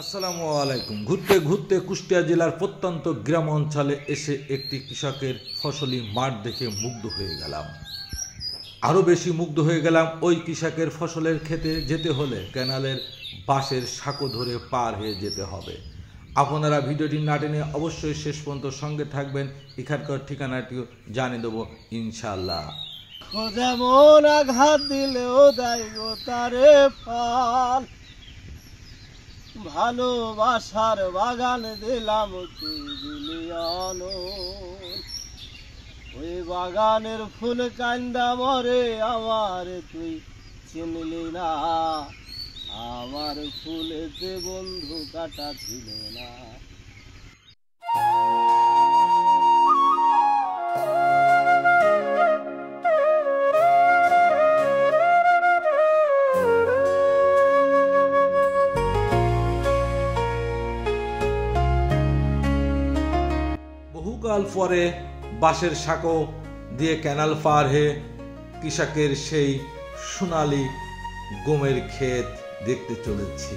আসসালামু আলাইকুম। ঘুরতে ঘুরতে কুষ্টিয়া জেলার প্রত্যন্ত গ্রাম অঞ্চলে এসে একটি কৃষকের ফসলি মাঠ দেখে মুগ্ধ হয়ে গেলাম। আরও বেশি মুগ্ধ হয়ে গেলাম ওই কৃষকের ফসলের ক্ষেতে যেতে হলে ক্যানালের বাঁশের সাঁকো ধরে পার হয়ে যেতে হবে। আপনারা ভিডিওটি না টেনে অবশ্যই শেষ পর্যন্ত সঙ্গে থাকবেন। এখানকার ঠিকানাটিও জানিয়ে দেবো ইনশাল্লাহ। যেমন আঘাত দিলেও দেয় গো তারে ফল, ভালোবাসার বাগান দিলাম তুই দিলি অনল। ওই বাগানের ফুল কান্দা মরে আমার তুই চিনলি না, আমার ফুলেতে বন্ধু কাটা ছিল না। বহুকাল পরে বাঁশের সাঁকো দিয়ে ক্যানাল পার হয়ে কৃষকের সেই সোনালি গমের ক্ষেত দেখতে চলেছি।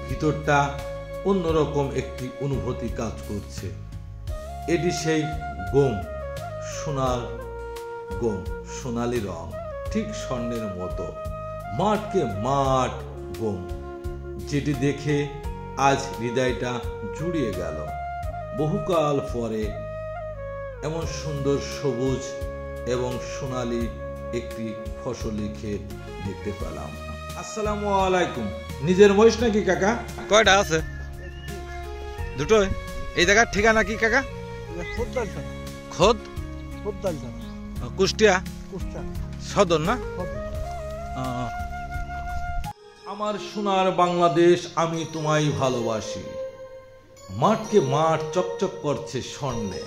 ভিতরটা অন্যরকম একটি অনুভূতি কাজ করছে। এটি সেই গম, সোনার গম, সোনালি রং, ঠিক স্বর্ণের মতো, মাঠকে মাঠ গম, যেটি দেখে আজ হৃদয়টা জুড়িয়ে গেল। বহুকাল পরে এমন সুন্দর সবুজ এবং সোনালি একটি ফসলি ক্ষেত দেখতে পেলাম। আসসালামু আলাইকুম। নিজের মহিষ নাকি কাকা? কয়টা আছে? দুটোই। এই জায়গার ঠিকানা কি কাকা? খোদ কুষ্টিয়া সদর না? আমার সোনার বাংলাদেশ, আমি তোমায় ভালোবাসি। মাঠকে মাঠ চকচক করছে স্বর্ণে।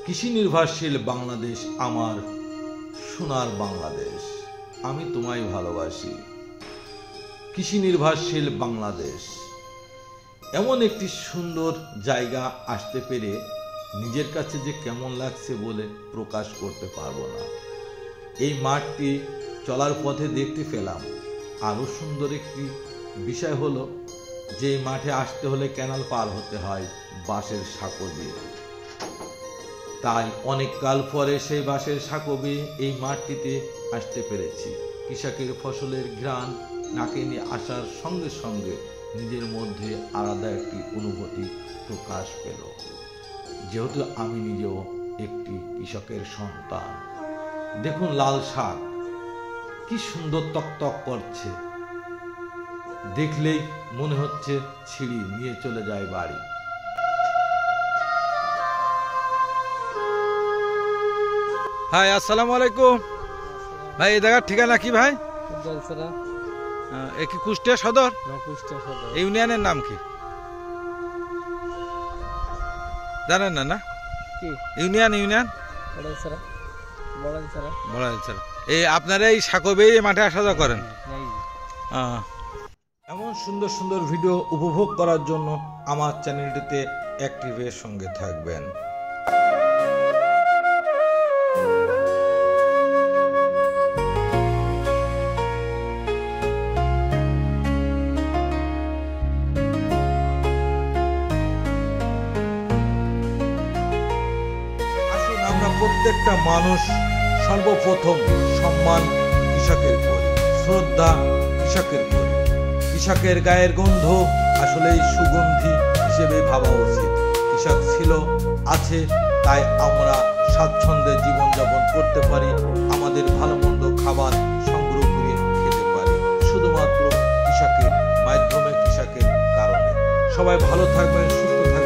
কৃষি নির্ভরশীল বাংলাদেশ, আমার সোনার বাংলাদেশ, আমি তোমায় ভালোবাসি। কৃষি নির্ভরশীল বাংলাদেশ, এমন একটি সুন্দর জায়গা আসতে পেরে নিজের কাছে যে কেমন লাগছে বলে প্রকাশ করতে পারবো না। এই মাঠটি চলার পথে দেখতে পেলাম। আরো সুন্দর একটি বিষয় হলো যে মাঠে আসতে হলে ক্যানাল পার হতে হয় বাঁশের সাঁকো দিয়ে। তাই অনেক কাল পরে সেই বাঁশের সাঁকো বেয়ে এই মাঠটিতে আসতে পেরেছি। কৃষকের ফসলের ঘ্রাণ নাকে নিয়ে আসার সঙ্গে সঙ্গে নিজের মধ্যে আলাদা একটি অনুভূতি প্রকাশ পেল। যেহেতু আমি নিজেও একটি কৃষকের সন্তান। দেখুন লাল শাক কি সুন্দর তকতক করছে, দেখলেই মনে হচ্ছে ছিঁড়ি নিয়ে চলে যায় বাড়ি। ভাই আসসালামু আলাইকুম। ভাই এই জায়গার ঠিকানা কি ভাই? এ কি কুষ্টিয়া সদর? ইউনিয়নের নাম কি জানেন না? না ইউনিয়ন এই আপনারা এই সাঁকো বেয়ে মাঠে আসা যাওয়া করেন? এমন সুন্দর সুন্দর ভিডিও উপভোগ করার জন্য আমার চ্যানেলটিতে অ্যাক্টিভের সঙ্গে থাকবেন। আসুন আমরা প্রত্যেকটা মানুষ সর্বপ্রথম সম্মান কৃষকের করি, শ্রদ্ধা কৃষকের করি। কৃষকের গায়ের গন্ধ আসলেই সুগন্ধি হিসেবে ভাবা উচিত। কৃষক ছিল, আছে, তাই আমরা স্বাচ্ছন্দ্যে জীবনযাপন করতে পারি, আমাদের ভালো মন্দ খাবার সংগ্রহ করে খেতে পারি, শুধুমাত্র কৃষকের মাধ্যমে, কৃষকের কারণে। সবাই ভালো থাকবেন, সুস্থ থাকবেন।